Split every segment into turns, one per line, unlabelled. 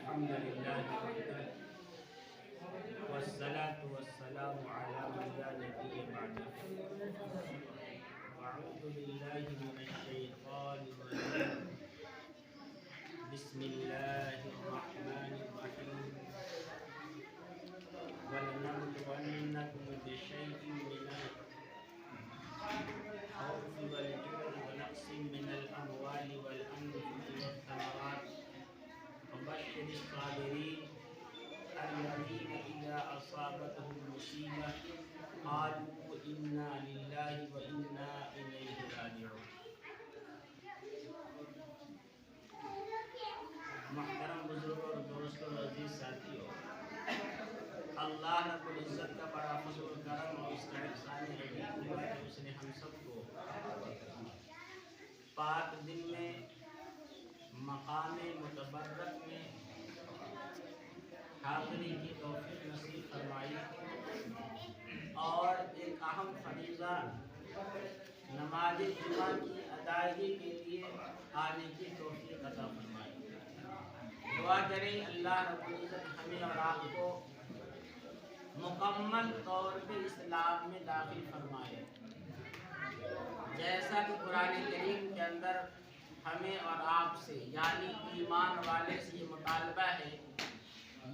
الحمد لله وحده والصلاة والسلام على من لا نبي بعده. أعوذ بالله من الشيطان الرجيم. بسم الله الرحمن الرحيم. ولنبلونكم بشيء من الخوف والجوع ونقص من الأموال والأنفس والثمرات وبشر الصابرين الذين إذا أصابتهم مصيبة قالوا إنا لله وإنا إليه راجعون. محترم بزرگ اور دوستوں اور عزیز ساتھیوں، اللہ رب العزت کا بڑا فضل و کرم اور اس کا احسان عظیم ہوا کہ اس نے ہم سب کو پاک دن میں مقام متبرک میں حاضری کی توفیق نصیب فرمائی اور ایک اہم فریضہ نماز جمعہ کی ادائیگی کے لیے آنے کی توفیق عطا فرمائی. دعا کریں اللہ رب العزت ہمیں اور آپ کو مکمل طور پہ اسلام میں داخل فرمائے. جیسا کہ قرآن کریم کے اندر ہمیں اور آپ سے یعنی ایمان والے سے یہ مطالبہ ہے،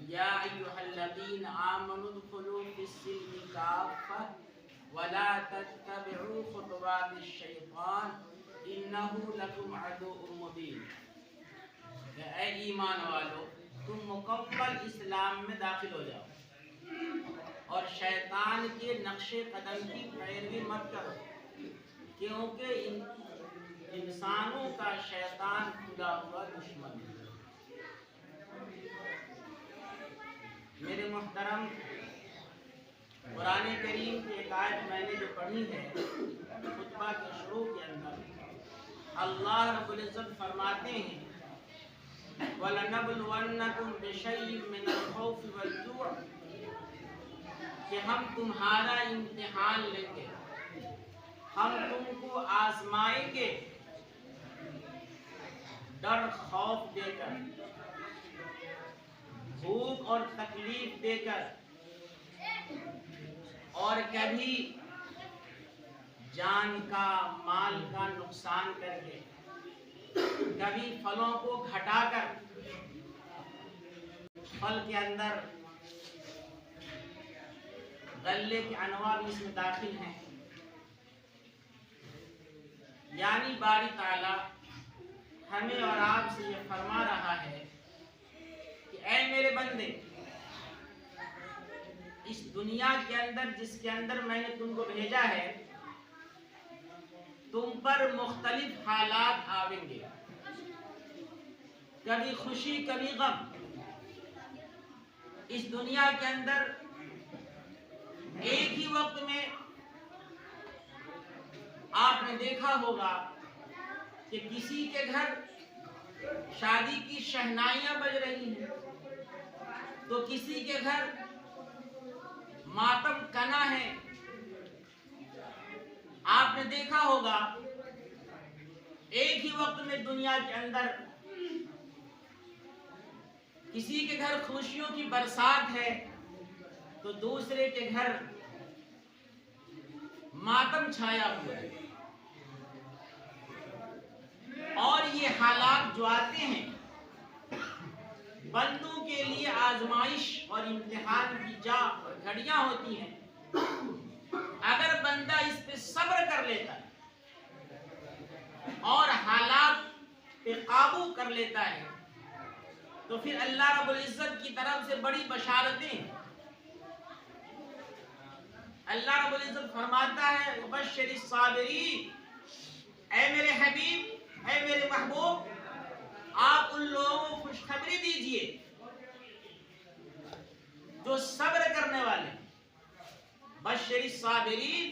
یا ایھا الذین آمنوا ادخلوا فی السلم کافۃ ولا تتبعوا خطوات الشیطان انہ لکم عدو مبین. کہ اے ایمان والو، تم مکمل اسلام میں داخل ہو جاؤ اور شیطان کے نقش قدم کی پیروی مت کرو، کیونکہ انسانوں کا شیطان خدا ہوا دشمن ہے. میرے محترم، قرآن کریم کی ایک آیت میں نے جو پڑھی ہے خطبہ کے شروع کے اندر، اللہ رب العزت فرماتے ہیں وَلَنَبْلُوَنَّكُمْ بِشَيْءٍ مِّنَ الْخَوْفِ وَالْجُوعِ، کہ ہم تمہارا امتحان لیں گے، ہم تم کو آزمائیں گے ڈر خوف دے کر، بھوک اور تکلیف دے کر، اور کبھی جان کا مال کا نقصان کر کے، کبھی پھلوں کو گھٹا کر. پھل کے اندر غلے کے انواع بھی اس میں داخل ہیں. یعنی باری تعالیٰ ہمیں اور آپ سے یہ فرما رہا ہے کہ اے میرے بندے، اس دنیا کے اندر جس کے اندر میں نے تم کو بھیجا ہے، تم پر مختلف حالات آئیں گے، کبھی خوشی کبھی غم. اس دنیا کے اندر ایک ہی وقت میں آپ نے دیکھا ہوگا کہ کسی کے گھر شادی کی شہنائیاں بج رہی ہیں تو کسی کے گھر ماتم کنا ہے. آپ نے دیکھا ہوگا ایک ہی وقت میں دنیا کے اندر کسی کے گھر خوشیوں کی برسات ہے تو دوسرے کے گھر ماتم چھایا ہوا ہے. اور یہ حالات جو آتے ہیں بندوں کے لیے آزمائش اور امتحان کی جا اور گھڑیاں ہوتی ہیں. اگر بندہ اس پہ صبر کر لیتا ہے اور حالات پہ قابو کر لیتا ہے تو پھر اللہ رب العزت کی طرف سے بڑی بشارتیں. اللہ رب العزت فرماتا ہے وبشر الصابرین، اے میرے حبیب، اے میرے محبوب، آپ ان لوگوں کو خوشخبری دیجئے جو صبر کرنے والے. بشر الصابرین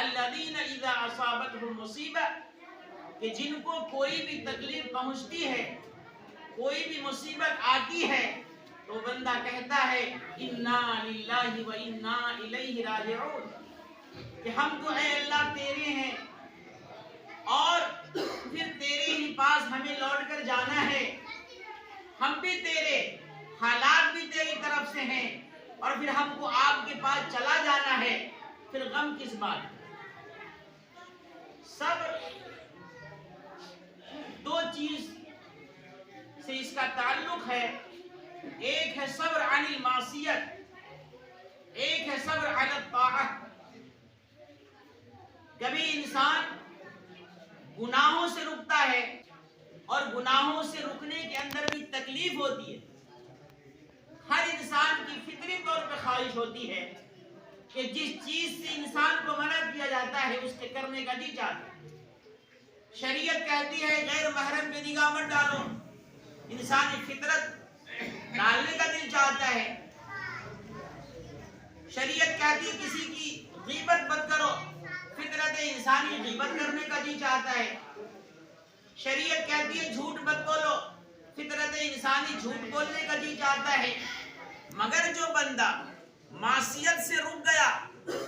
الذین اذا اصابتهم مصیبہ، کہ جن کو کوئی بھی تکلیف پہنچتی ہے، کوئی بھی مصیبت آتی ہے تو بندہ کہتا ہے انا للہ و انا الیہ راجعون، کہ ہم تو اے اللہ تیرے ہیں اور پھر تیرے ہی پاس ہمیں لوٹ کر جانا ہے. ہم بھی تیرے حالات بھی تیری طرف سے ہیں اور پھر ہم کو آپ کے پاس چلا جانا ہے، پھر غم کس بات کا؟ صبر دو چیز سے اس کا تعلق ہے، ایک ہے صبر عن المعصیت، ایک ہے صبر علی الطاعت۔ کبھی انسان گناہوں سے رکتا ہے اور گناہوں سے رکنے کے اندر بھی تکلیف ہوتی ہے۔ ہر انسان کی فطری طور پہ خواہش ہوتی ہے کہ جس چیز سے انسان کو منع کیا جاتا ہے اس کے کرنے کا جی چاہتا ہے۔ شریعت کہتی ہے غیر محرم پہ نگاہ مت ڈالو، انسانی فطرت ڈالنے کا دل چاہتا ہے۔ شریعت کہتی ہے کسی کی غیبت مت کرو، فطرت انسانی غیبت کرنے کا جی چاہتا ہے۔ شریعت کہتی ہے جھوٹ مت بولو، فطرت انسانی جھوٹ بولنے کا جی چاہتا ہے۔ مگر جو بندہ معصیت سے رک گیا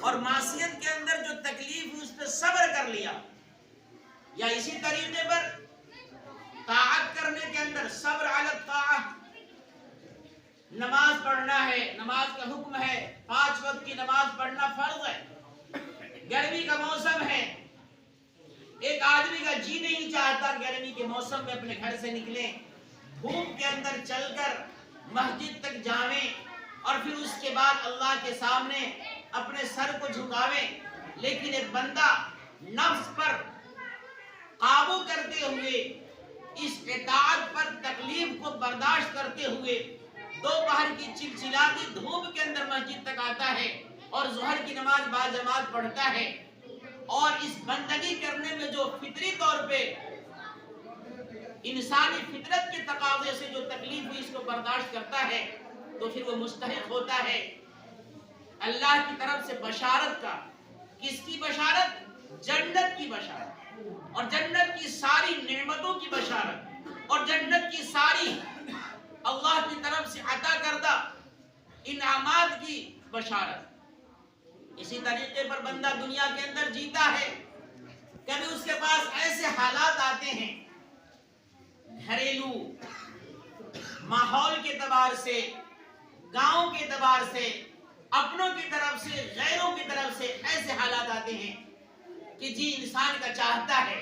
اور معصیت کے اندر جو تکلیف اس پہ صبر کر لیا، یا اسی طریقے پر طاعت کرنے کے اندر صبر علی الطاعت، نماز پڑھنا ہے، نماز کا حکم ہے، 5 وقت کی نماز پڑھنا فرض ہے۔ گرمی کا موسم ہے، ایک آدمی کا جی نہیں چاہتا گرمی کے موسم میں اپنے گھر سے نکلیں، دھوپ کے اندر چل کر مسجد تک جاویں اور پھر اس کے بعد اللہ کے سامنے اپنے سر کو جھکاویں۔ لیکن ایک بندہ نفس پر قابو کرتے ہوئے، اس اطاعت پر تکلیف کو برداشت کرتے ہوئے دوپہر کی چلچلاتی دھوپ کے اندر مسجد تک آتا ہے اور ظہر کی نماز باجماعت پڑھتا ہے، اور اس بندگی کرنے میں جو فطری طور پہ انسانی فطرت کے تقاضے سے جو تکلیف ہوئی اس کو برداشت کرتا ہے، تو پھر وہ مستحق ہوتا ہے اللہ کی طرف سے بشارت کا۔ کس کی بشارت؟ جنت کی بشارت، اور جنت کی ساری نعمتوں کی بشارت، اور جنت کی ساری اللہ کی طرف سے عطا کردہ انعامات کی بشارت۔ اسی طریقے پر بندہ دنیا کے اندر جیتا ہے، کبھی اس کے پاس ایسے حالات آتے ہیں گھریلو ماحول کے اعتبار سے، گاؤں کے اعتبار سے، اپنوں کی طرف سے، غیروں کی طرف سے ایسے حالات آتے ہیں کہ جی انسان کا چاہتا ہے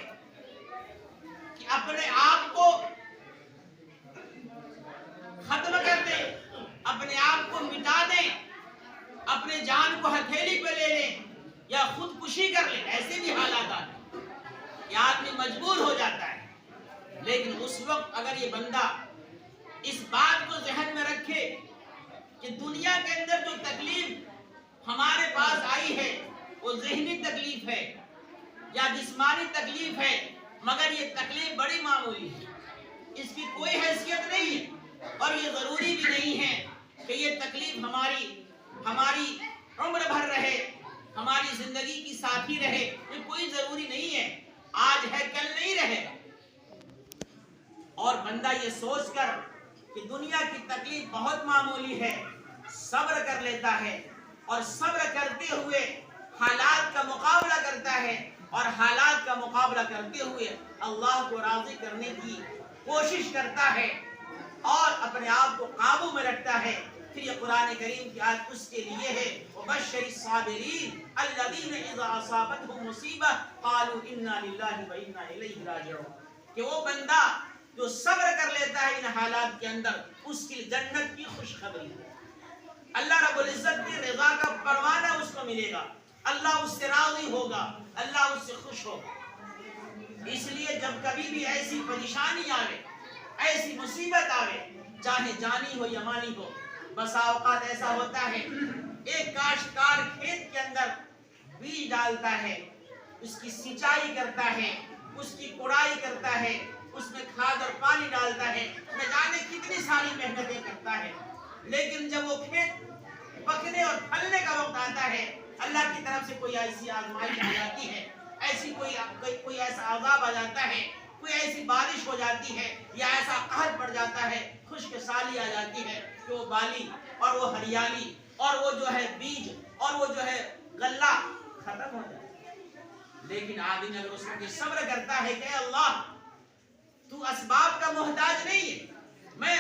کہ اپنے آپ کو ختم کر دے، اپنے آپ کو مٹا دے، اپنے جان کو ہتھیلی پہ لے لے یا خودکشی کر لے۔ ایسے بھی حالات آتے ہیں کہ آدمی مجبور ہو جاتا ہے، لیکن اس وقت اگر یہ بندہ اس بات کو ذہن میں رکھے کہ دنیا کے اندر جو تکلیف ہمارے پاس آئی ہے وہ ذہنی تکلیف ہے یا جسمانی تکلیف ہے، مگر یہ تکلیف بڑی معمولی ہے، اس کی کوئی حیثیت نہیں ہے، اور یہ ضروری بھی نہیں ہے کہ یہ تکلیف ہماری عمر بھر رہے، ہماری زندگی کی ساتھی رہے، یہ کوئی ضروری نہیں ہے، آج ہے کل نہیں رہے گا۔ اور بندہ یہ سوچ کر کہ دنیا کی تکلیف بہت معمولی ہے، صبر کر لیتا ہے، اور صبر کرتے ہوئے حالات کا مقابلہ کرتا ہے، اور حالات کا مقابلہ کرتے ہوئے اللہ کو راضی کرنے کی کوشش کرتا ہے اور اپنے آپ کو قابو میں رکھتا ہے، پھر یہ قرآن کریم کی آیت اس کے لیے ہے وَبَشِّرِ الصَّابِرِينَ الَّذِينَ إِذَا أَصَابَتْهُمْ مُصِیبَةٌ قَالُوا إِنَّا لِلَّهِ وَإِنَّا إِلَیْهِ رَاجِعُونَ، کہ وہ بندہ جو صبر کر لیتا ہے ان حالات کے اندر، اس کی جنت کی خوشخبری ہے، اللہ رب العزت کی رضا کا پروانہ اس کو ملے گا، اللہ اس سے راضی ہوگا، اللہ اس سے خوش ہوگا۔ اس لیے جب کبھی بھی ایسی پریشانی آوے، ایسی مصیبت آوے، چاہے جانی ہو یا مانی ہو، بسا اوقات ایسا ہوتا ہے ایک کاشتکار کھیت کے اندر بیج ڈالتا ہے، اس کی سینچائی کرتا ہے، اس کی کوڑائی کرتا ہے، اس میں کھاد اور پانی ڈالتا ہے، نہ جانے کتنی ساری محنتیں کرتا ہے، لیکن جب وہ کھیت پکنے اور پھلنے کا وقت آتا ہے، اللہ کی طرف سے کوئی ایسی آزمائش آ جاتی ہے، کوئی ایسا عذاب آ جاتا ہے، کوئی ایسی بارش ہو جاتی ہے یا ایسا قحط پڑ جاتا ہے، خشک سالی آ جاتی ہے کہ وہ بالی اور وہ ہریالی اور وہ جو ہے بیج اور وہ جو ہے غلہ ختم ہو جاتا ہے۔ لیکن آدمی اگر اس وقت صبر کرتا ہے کہ اے اللہ تو اسباب کا محتاج نہیں ہے، میں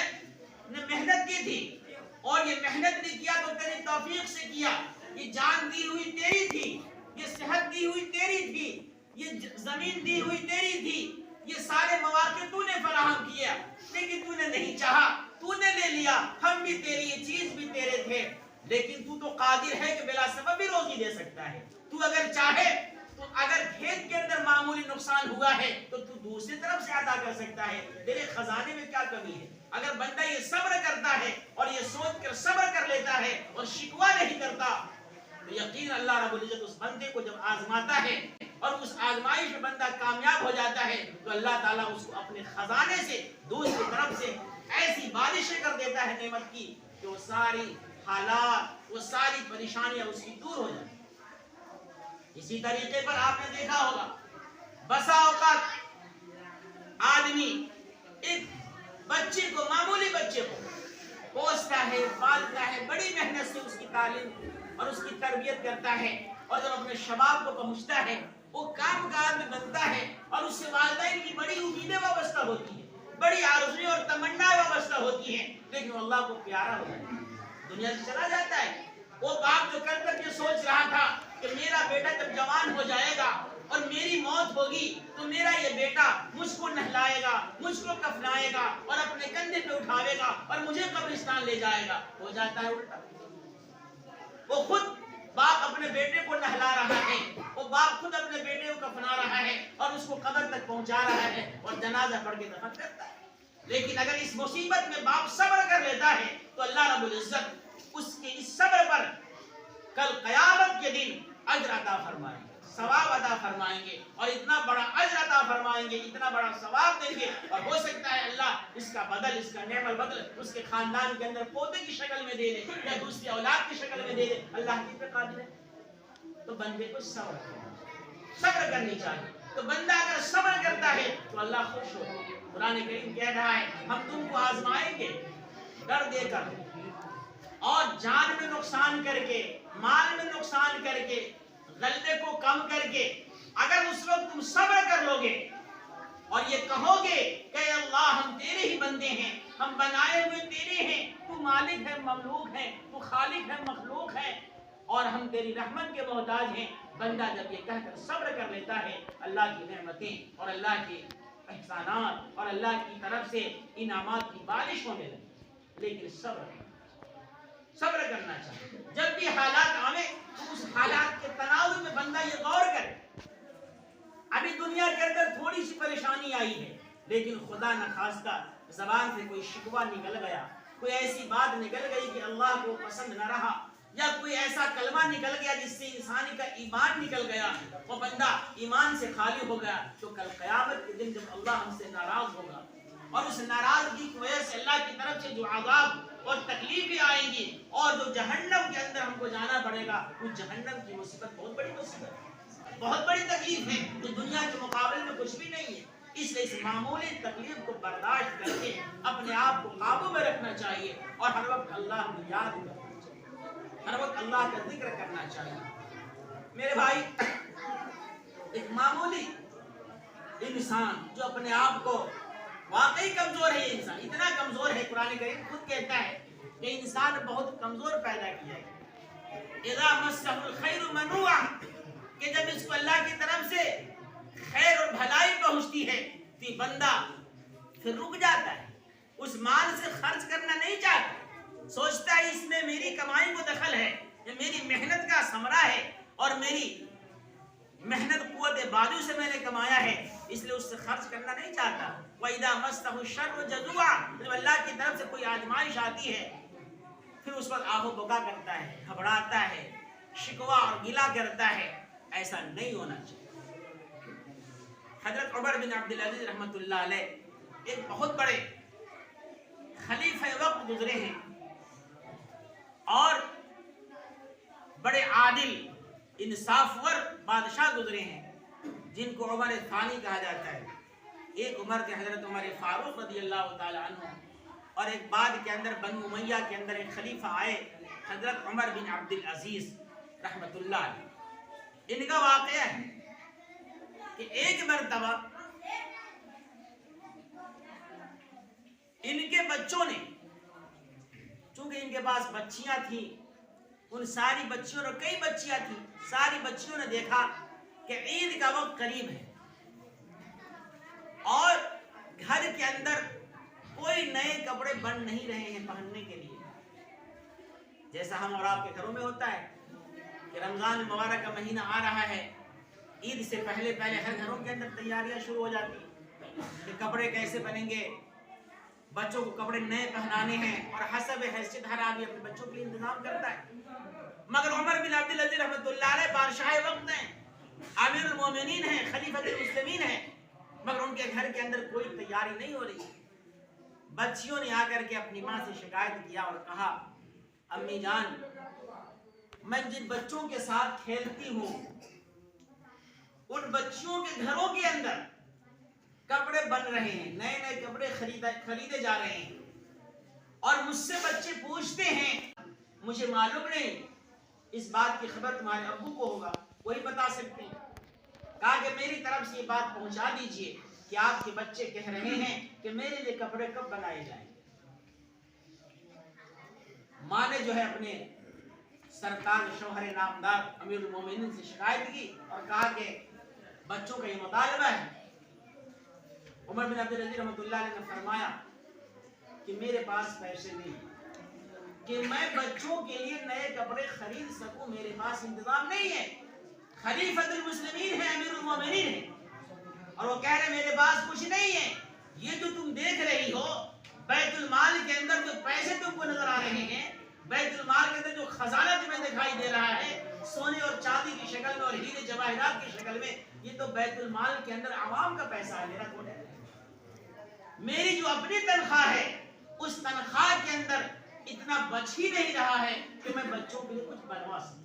محنت کی
تیری تھی اور یہ محنت نے کیا تو تیری توفیق سے کیا، یہ جان دی ہوئی تیری تھی، یہ صحت دی ہوئی تیری تھی، یہ زمین دی ہوئی تیری تھی، یہ سارے مواقع تو نے فراہم کیا، لیکن تو نے نہیں چاہا، تو نے لے لیا، ہم بھی تیری، یہ چیز بھی تیرے تھے، لیکن تو قادر ہے کہ بلا سبب بھی روزی دے سکتا ہے۔ تو اگر چاہے تو اگر کھیت کے اندر معمولی نقصان ہوا ہے تو تو دوسری طرف سے عطا کر سکتا ہے، تیرے خزانے میں کیا کمی ہے؟ اگر بندہ یہ صبر کرتا ہے اور یہ سوچ کر صبر کر لیتا ہے اور شکوہ نہیں کرتا تو یقین اللہ رب العزت اس بندے کو جب آزماتا ہے اور اس آزمائش میں بندہ کامیاب ہو جاتا ہے تو اللہ تعالیٰ اس کو اپنے خزانے سے دوسری طرف سے ایسی بارشیں کر دیتا ہے نعمت کی کہ وہ ساری حالات، وہ ساری پریشانیاں اس کی دور ہو جاتی ہیں۔ اسی طریقے پر آپ نے دیکھا ہوگا بسا اوقات آدمی ایک بچے کو، معمولی بچے کو پوستا ہے، پالتا ہے، بڑی محنت سے اس کی تعلیم اور اس کی تربیت کرتا ہے، اور جب اپنے شباب کو پہنچتا ہے وہ کام کاج میں بنتا ہے اور اس سے والدین کی بڑی امیدیں وابستہ ہوتی ہیں، بڑی آرزویں اور تمنائیں وابستہ ہوتی ہیں، لیکن وہ اللہ کو پیارا ہو جاتا ہے، دنیا سے چلا جاتا ہے۔ وہ باپ جو کل تک یہ سوچ رہا تھا کہ میرا بیٹا جب جوان ہو جائے گا اور میری موت ہوگی تو میرا یہ بیٹا مجھ کو نہلائے گا، مجھ کو کفنائے گا اور اپنے کندھے پہ اٹھاوے گا اور مجھے قبرستان لے جائے گا، ہو جاتا ہے الٹا۔ وہ خود باپ اپنے بیٹے کو نہلا رہا ہے، وہ باپ خود اپنے بیٹے کو کفنا رہا ہے اور اس کو قبر تک پہنچا رہا ہے اور جنازہ پڑھ کے دفن کرتا ہے، لیکن اگر اس مصیبت میں باپ صبر کر لیتا ہے تو اللہ رب العزت اس کے اس صبر پر کل قیامت کے دن اجر عطا فرمائیں گے، ثواب عطا فرمائیں گے، اور اتنا بڑا اجر عطا فرمائیں گے، اتنا بڑا ثواب دیں گے، اور ہو سکتا ہے اللہ اس کا بدل، اس کا نعم البدل اس کے خاندان کے اندر پوتے کی شکل میں دے دے یا دوسری اولاد کی شکل میں دے دے، اللہ کی پہ قادر ہے۔ تو بندے کو صبر کرنی چاہیے، تو بندہ اگر صبر کرتا ہے تو اللہ خوش ہو۔ قرآن کریم کہہ رہا ہے ہم تم کو آزمائیں گے ڈر دے کر اور جان میں نقصان کر کے، مال میں نقصان کر کے، غلطے کو کم کر کے، اگر اس وقت تم صبر کر لو گے اور یہ کہو گے کہ اللہ ہم تیرے ہی بندے ہیں، ہم بنائے ہوئے تیرے ہیں، تو مالک ہے، مملوک ہے، تو خالق ہے، مخلوق ہے، اور ہم تیری رحمت کے محتاج ہیں، بندہ جب یہ کہہ کر صبر کر لیتا ہے اللہ کی نعمتیں اور اللہ کے احسانات اور اللہ کی طرف سے انعامات کی بارش ہونے لگے۔ لیکن صبر کرنا چاہیے، جب بھی حالات آویں تو اس حالات کے تناظر میں بندہ یہ غور کرے۔ ابھی دنیا کے اندر تھوڑی سی پریشانی آئی ہے، لیکن خدا نخواستہ زبان سے کوئی شکوہ نکل گیا، کوئی ایسی بات نکل گئی کہ اللہ کو پسند نہ رہا، یا کوئی ایسا کلمہ نکل گیا جس سے انسانی کا ایمان نکل گیا، وہ بندہ ایمان سے خالی ہو گیا، تو کل قیامت کے دن جب اللہ ہم سے ناراض ہوگا اور اس ناراضگی کی وجہ سے اللہ کی طرف سے جو عذاب اور تکلیفیں آئیں گی اور جو جہنم کے اندر ہم کو جانا پڑے گا، اس جہنم کی مصیبت بہت بڑی مصیبت ہے، بہت بڑی تکلیف ہے جو دنیا کے مقابلے میں کچھ بھی نہیں ہے۔ اس لیے اس معمولی تکلیف کو برداشت کر کے اپنے آپ کو قابو میں رکھنا چاہیے اور ہر وقت اللہ کو یاد کرنا چاہیے، ہر وقت اللہ کا ذکر کرنا چاہیے۔ میرے بھائی، ایک معمولی انسان جو اپنے آپ کو واقعی کمزور ہے، یہ انسان اتنا کمزور ہے، قرآن کریم خود کہتا ہے کہ انسان بہت کمزور پیدا کیا ہے، اذا مسہ الخیر منوعا، کہ جب اس کو اللہ کی طرف سے خیر اور بھلائی پہنچتی ہے تو بندہ پھر رک جاتا ہے، اس مال سے خرچ کرنا نہیں چاہتا، سوچتا ہے اس میں میری کمائی کو دخل ہے، یہ میری محنت کا ثمرہ ہے اور میری محنت قوت بازو سے میں نے کمایا ہے، اس لیے اس سے خرچ کرنا نہیں چاہتا۔ وَإِذَا مَسَّهُ الشَّرُّ جَزُوعًا، جب اللہ کی طرف سے کوئی آزمائش آتی ہے پھر اس وقت آہو بکا کرتا ہے، گھبراتا ہے، شکوہ اور گلہ کرتا ہے، ایسا نہیں ہونا چاہیے۔ حضرت عمر بن عبدالعزیز رحمۃ اللہ علیہ ایک بہت بڑے خلیفہ وقت گزرے ہیں اور بڑے عادل انصافور بادشاہ گزرے ہیں جن کو عمر ثانی کہا جاتا ہے۔ ایک عمر کے حضرت عمر فاروق رضی اللہ تعالی عنہ، اور ایک بعد کے اندر بنو امیہ کے اندر ایک خلیفہ آئے حضرت عمر بن عبدالعزیز رحمۃ اللہ علیہ۔ ان کا واقعہ ہے کہ ایک مرتبہ ان کے بچوں نے کے پاس بچیاں تھیں، ان ساری بچیوں نے، کئی بچیاں تھیں، ساری بچیوں نے دیکھا کہ عید کا وقت قریب ہے اور گھر کے اندر کوئی نئے کپڑے بن نہیں رہے ہیں پہننے کے لیے. جیسا ہم اور آپ کے گھروں میں ہوتا ہے کہ رمضان المبارک کا مہینہ آ رہا ہے، عید سے پہلے ہر گھروں کے اندر تیاریاں شروع ہو جاتی ہیں کہ کپڑے کیسے بنیں گے، بچوں کو کپڑے نئے پہنانے ہیں، اور حسب حیثیت ہر آدمی اپنے بچوں کے لیے انتظام کرتا ہے. مگر عمر بن عبدالعزیز رحمۃ اللہ علیہ بادشاہ وقت ہیں، امیر المومنین ہیں، خلیفۃ المسلمین ہیں، مگر ان کے گھر کے اندر کوئی تیاری نہیں ہو رہی. بچیوں نے آ کر کے اپنی ماں سے شکایت کیا اور کہا، امی جان، میں جن بچوں کے ساتھ کھیلتی ہوں ان بچیوں کے گھروں کے اندر کپڑے بن رہے ہیں، نئے نئے کپڑے خریدے جا رہے ہیں، اور مجھ سے بچے پوچھتے ہیں، مجھے معلوم نہیں، اس بات کی خبر تمہارے ابو کو ہوگا، وہی بتا سکتے ہیں. کہا کہ میری طرف سے یہ بات پہنچا دیجئے کہ آپ کے بچے کہہ رہے ہیں کہ میرے لیے کپڑے کب بنائے جائیں. ماں نے جو ہے اپنے سرکار شوہر نامدار امیر المومنین سے شکایت کی اور کہا کہ بچوں کا یہ مطالبہ ہے. عمر بن عبدالعزیز رحمۃ اللہ علیہ نے فرمایا کہ میرے پاس پیسے نہیں کہ میں بچوں کے لیے نئے کپڑے خرید سکوں، میرے پاس انتظام نہیں ہے. خلیفۃ المسلمین ہے، امیر المومنین ہے، اور وہ کہہ رہے میرے پاس کچھ نہیں ہے. یہ جو تم دیکھ رہی ہو بیت المال کے اندر جو پیسے تم کو نظر آ رہے ہیں، بیت المال کے اندر جو خزانہ تمہیں دکھائی دے رہا ہے سونے اور چاندی کی شکل میں اور ہیرے جواہرات کی شکل میں، یہ تو بیت المال کے اندر عوام کا پیسہ ہے، میرا کون ہے؟ میری جو اپنی تنخواہ ہے اس تنخواہ کے اندر اتنا بچ ہی نہیں رہا ہے کہ میں بچوں کے لیے کچھ بنوا سکوں.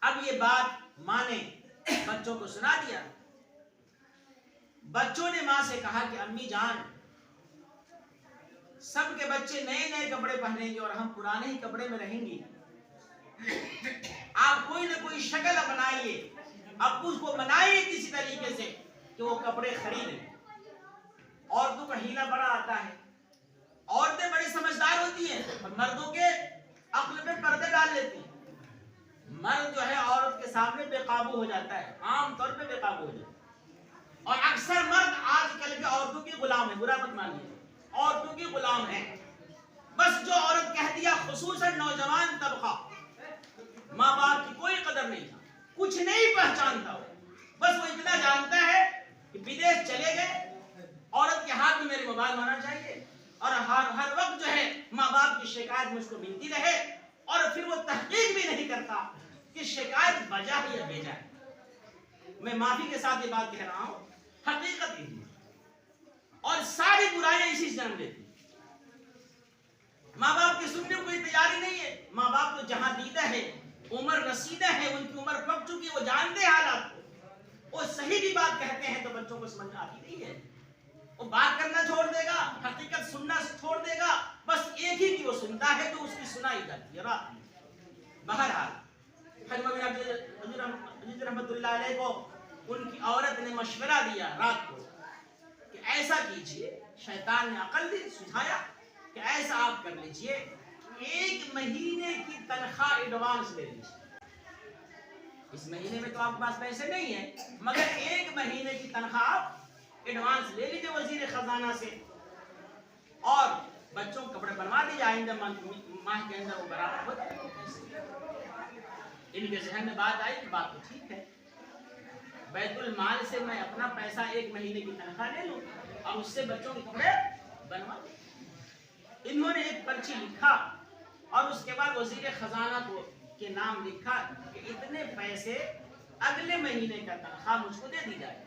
اب یہ بات ماں نے بچوں کو سنا دیا. بچوں نے ماں سے کہا کہ امی جان، سب کے بچے نئے نئے کپڑے پہنیں گے اور ہم پرانے ہی کپڑے میں رہیں گے. آپ کوئی نہ کوئی شکل بنائیے، اب اس کو بنائیے کسی طریقے سے کہ وہ کپڑے خریدیں. عورتوں کا ہیلا بڑا آتا ہے، عورتیں بڑی سمجھدار ہوتی ہیں اور مردوں کے عقل میں پردے ڈال لیتی ہیں. مرد جو ہے عورت کے سامنے بے قابو ہو جاتا ہے، عام طور پہ بے قابو ہو جاتا ہے، اور اکثر مرد آج کل کے عورتوں کی غلام ہے. برا مت مانیے، عورتوں کی غلام ہے. بس جو عورت کہہ دیا، خصوصاً نوجوان طبقہ، ماں باپ کی کوئی قدر نہیں تھا، کچھ نہیں پہچانتا ہو. بس وہ اتنا جانتا ہے کہ بدیش چلے گئے، عورت کے ہاتھ میں میرے موبائل ہونا چاہیے، اور ہر وقت جو ہے ماں باپ کی شکایت مجھ کو ملتی رہے، اور پھر وہ تحقیق بھی نہیں کرتا کہ شکایت بجا ہے یا بیجا ہے. میں معافی کے ساتھ یہ بات کہہ رہا ہوں، حقیقت یہی ہے، اور ساری برائیاں اسی سے جنم لیتی. ماں باپ کی سننے کو کوئی تیاری نہیں ہے. ماں باپ تو جہاں دیدہ ہے، عمر رسیدہ ہے، ان کی عمر پک چکی، وہ جانتے حالات کو. وہ صحیح بھی بات کہتے ہیں تو بچوں کو سمجھ آتی نہیں ہے، وہ بات کرنا چھوڑ دے گا، حقیقت سننا چھوڑ دے گا. بس ایک ہی کی وہ سنتا ہے تو اس کی سنائی جاتی ہے رات میں. بہرحال حضرت عبدالعزیز رحمۃ اللہ علیہ کو ان کی عورت نے مشورہ دیا رات کو کہ ایسا کیجئے، شیطان نے عقل دی، سجھایا کہ ایسا آپ کر لیجئے، 1 مہینے کی تنخواہ ایڈوانس لے لیجئے. اس مہینے میں تو آپ کے پاس پیسے نہیں ہیں، مگر 1 مہینے کی تنخواہ آپ ایڈوانس لے لیجئے وزیر خزانہ سے، اور بچوں کو کپڑے بنوا دیجئے، آئندہ ماہ کے اندر وہ برابر ہو جائے. ان کے ذہن میں بات آئی کہ بات تو ٹھیک ہے، بیت المال سے میں اپنا پیسہ 1 مہینے کی تنخواہ لے لوں اور اس سے بچوں کے کپڑے بنوا دوں. انہوں نے ایک پرچی لکھا اور اس کے بعد وزیر خزانہ کو کے نام لکھا کہ اتنے پیسے اگلے مہینے کا تنخواہ مجھ کو دے دی جائے.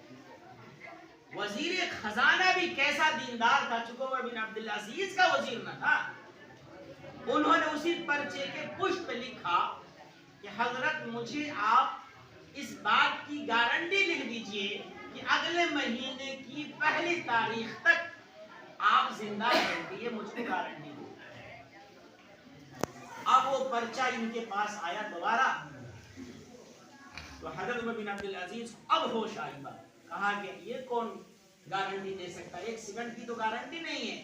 وزیر خزانہ بھی کیسا دیندار تھا، چونکہ عمر بن عبدالعزیز کا وزیر نہ تھا. انہوں نے اسی پرچے کے پشت پہ لکھا کہ حضرت مجھے آپ اس بات کی گارنٹی لکھ دیجئے کہ اگلے مہینے کی پہلی تاریخ تک آپ زندہ رہیں گے، یہ مجھ کو گارنٹی دی. اب وہ پرچہ ان کے پاس آیا دوبارہ تو حضرت عمر بن عبدالعزیز اب ہوش آئی بات، کہا کہ یہ کون گارنٹی دے سکتا ہے، 1 سیکنڈ کی تو گارنٹی نہیں ہے.